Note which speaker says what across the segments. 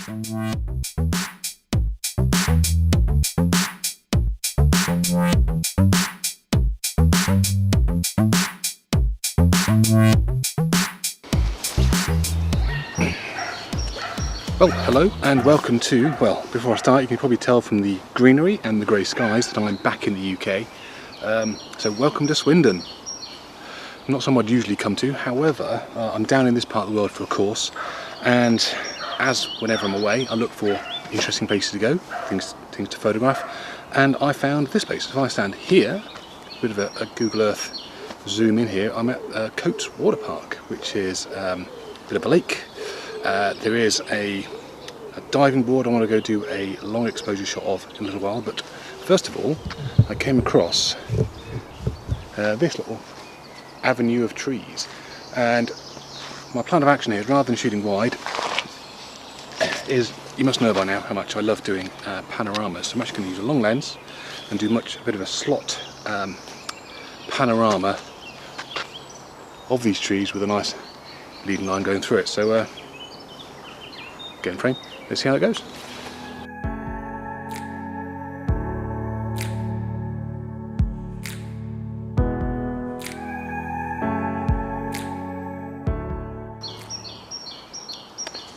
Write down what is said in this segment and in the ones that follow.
Speaker 1: Well, hello and welcome to, well, before I start, you can probably tell from the greenery and the grey skies that I'm back in the UK. So welcome to Swindon. Not somewhere I'd usually come to, however, I'm down in this part of the world for a course, and as whenever I'm away, I look for interesting places to go, things to photograph, and I found this place. If I stand here, a bit of a Google Earth zoom in here, I'm at Coates Water Park, which is a bit of a lake. There is a diving board I want to go do a long exposure shot of in a little while, but first of all I came across this little avenue of trees, and my plan of action here, rather than shooting wide, is, you must know by now how much I love doing panoramas, so I'm actually going to use a long lens and do a bit of a slot panorama of these trees with a nice leading line going through it. So get in frame, let's see how it goes.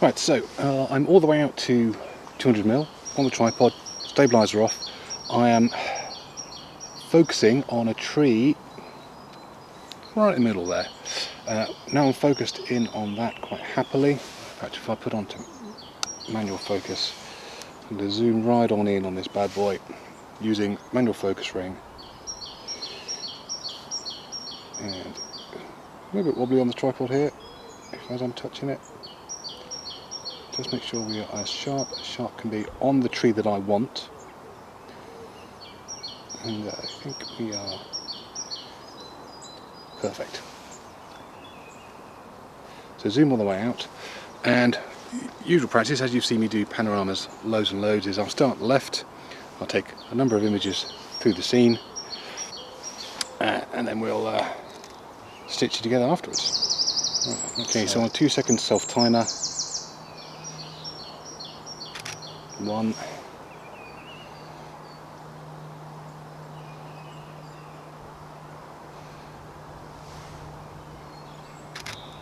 Speaker 1: Right, so I'm all the way out to 200mm on the tripod, stabiliser off. I am focusing on a tree right in the middle there. Now I'm focused in on that quite happily. In fact, if I put onto manual focus, I'm going to zoom right on in on this bad boy using manual focus ring. And a little bit wobbly on the tripod here, as I'm touching it. Just make sure we are as sharp can be on the tree that I want. And I think we are perfect. So zoom all the way out, and usual practice, as you've seen me do panoramas loads and loads, is I'll start at the left, I'll take a number of images through the scene, and then we'll stitch it together afterwards. Right, okay, so on a 2-second self-timer, 1,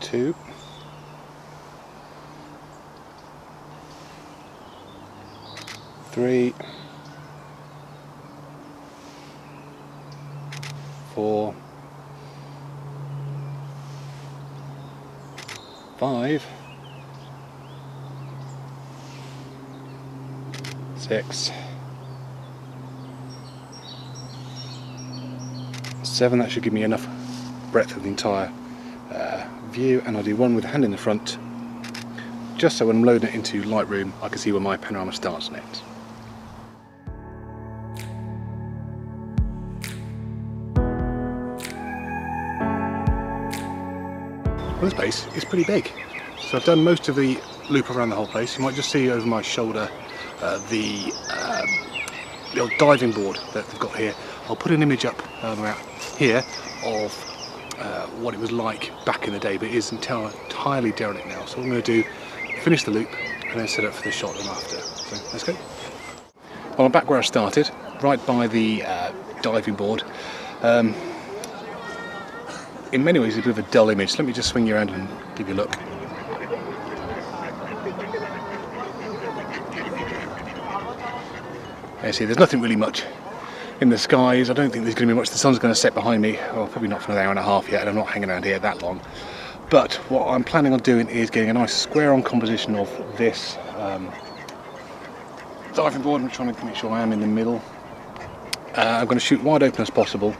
Speaker 1: 2, 3, 4, 5, 6, 7. That should give me enough breadth of the entire view, and I'll do one with a hand in the front, just so when I'm loading it into Lightroom I can see where my panorama starts and ends. Well, this place is pretty big, so I've done most of the loop around the whole place. You might just see over my shoulder the old diving board that they've got here. I'll put an image up around here of what it was like back in the day, but it is entirely derelict now. So what I'm going to do, finish the loop and then set up for the shot and after. So let's go. Well, I'm back where I started, right by the diving board. In many ways it's a bit of a dull image. Let me just swing you around and give you a look. You see, there's nothing really much in the skies. I don't think there's going to be much. The sun's going to set behind me, well, probably not for an hour and a half yet, and I'm not hanging around here that long. But what I'm planning on doing is getting a nice square-on composition of this diving board. I'm trying to make sure I am in the middle. I'm going to shoot wide open as possible,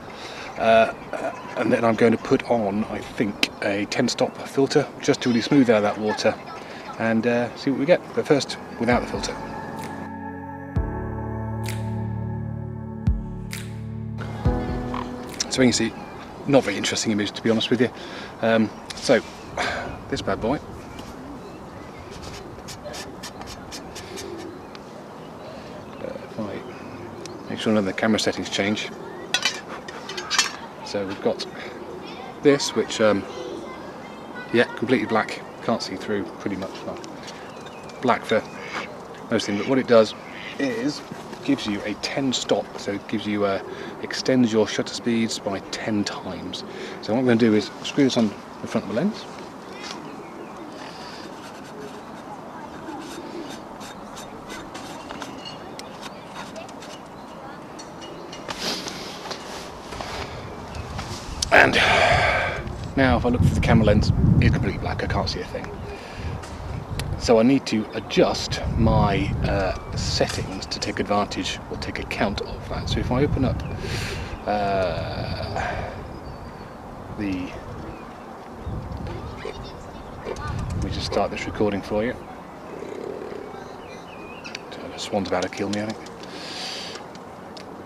Speaker 1: and then I'm going to put on, I think, a 10-stop filter just to really smooth out that water and see what we get. But first, without the filter. So you can see, not very interesting image to be honest with you. So this bad boy. If I make sure none of the camera settings change. So we've got this, which yeah, completely black, can't see through pretty much. Well, black for most things, but what it does is gives you a 10 stop, so it gives you extends your shutter speeds by 10 times. So what I'm going to do is screw this on the front of the lens. And now if I look through the camera lens, it's completely black, I can't see a thing. So I need to adjust my settings to take advantage or take account of that. So if I open up let me just start this recording for you. The swan's about to kill me, I think.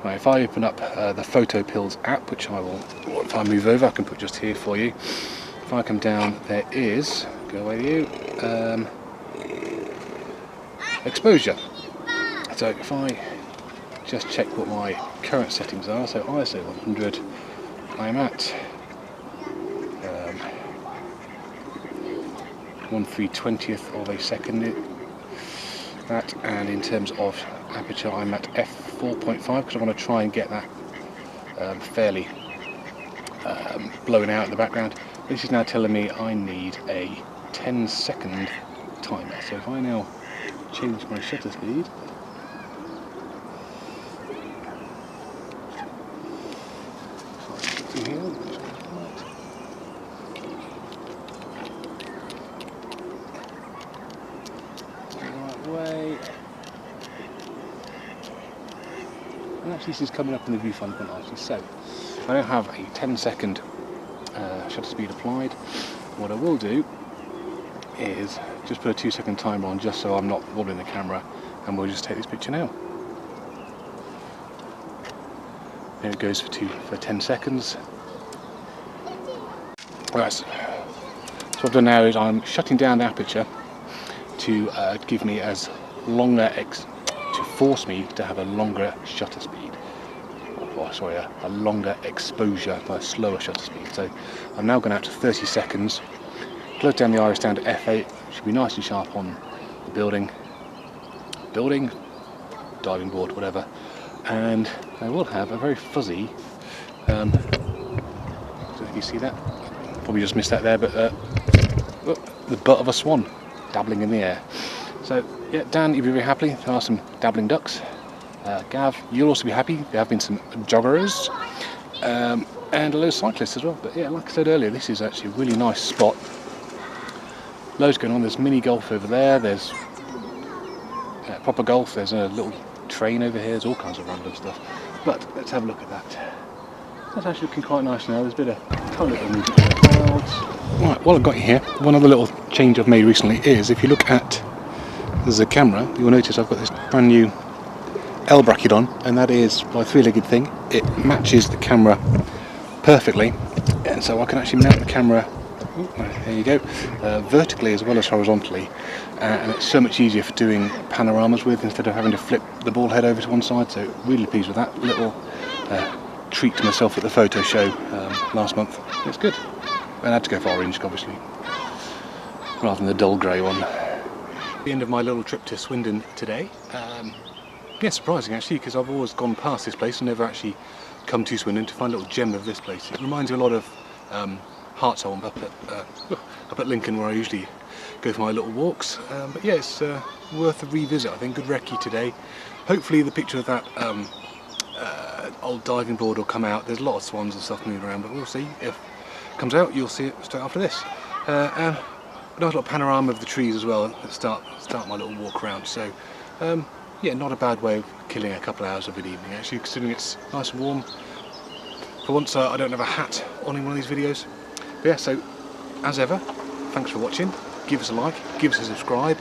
Speaker 1: Right, if I open up the Photo Pills app, which I will, if I move over, I can put just here for you. If I come down, there is, go away you, exposure. So if I just check what my current settings are, so ISO 100, I'm at 1/320th of a second. That, and in terms of aperture, I'm at f4.5 because I want to try and get that fairly blown out in the background. This is now telling me I need a 10-second timer. So if I now change my shutter speed, way. And actually this is coming up in the viewfinder quite nicely. So I now have a 10-second shutter speed applied. What I will do is just put a 2-second timer on just so I'm not wobbling the camera, and we'll just take this picture now. There it goes for 10 seconds. Right, so what I've done now is I'm shutting down the aperture to give me as longer to force me to have a longer shutter speed, or sorry, a longer exposure by a slower shutter speed. So I'm now going out to 30 seconds. Close down the iris down to f8. Should be nice and sharp on the building, diving board, whatever, and I will have a very fuzzy. So if you see that, probably just missed that there, but the butt of a swan dabbling in the air. So yeah, Dan, you'll be very happy. There are some dabbling ducks. Gav, you'll also be happy. There have been some joggers and a load of cyclists as well. But yeah, like I said earlier, this is actually a really nice spot. Loads going on. There's mini golf over there. There's proper golf. There's a little train over here. There's all kinds of random stuff. But let's have a look at that. That's actually looking quite nice now. There's a bit of colour movement in the clouds. Right, while I've got you here, one other little change I've made recently is if you look at the camera, you'll notice I've got this brand new L bracket on, and that is my three-legged thing. It matches the camera perfectly, and so I can actually mount the camera, there you go, vertically as well as horizontally, and it's so much easier for doing panoramas with instead of having to flip the ball head over to one side. So really pleased with that little treat to myself at the photo show last month. It's good. And I had to go for orange, obviously, rather than the dull grey one. The end of my little trip to Swindon today. Yeah, surprising actually, because I've always gone past this place and never actually come to Swindon to find a little gem of this place. It reminds me a lot of Hartsholme up at Lincoln, where I usually go for my little walks. But yeah, it's worth a revisit. I think good recce today. Hopefully the picture of that old diving board will come out. There's a lot of swans and stuff moving around, but we'll see. If it comes out, you'll see it straight after this. And a nice little panorama of the trees as well at start my little walk around. So yeah, not a bad way of killing a couple of hours of an evening actually, considering it's nice and warm. For once I don't have a hat on in one of these videos. But yeah, so as ever, thanks for watching. Give us a like, give us a subscribe,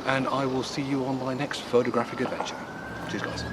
Speaker 1: and I will see you on my next photographic adventure. Cheers guys.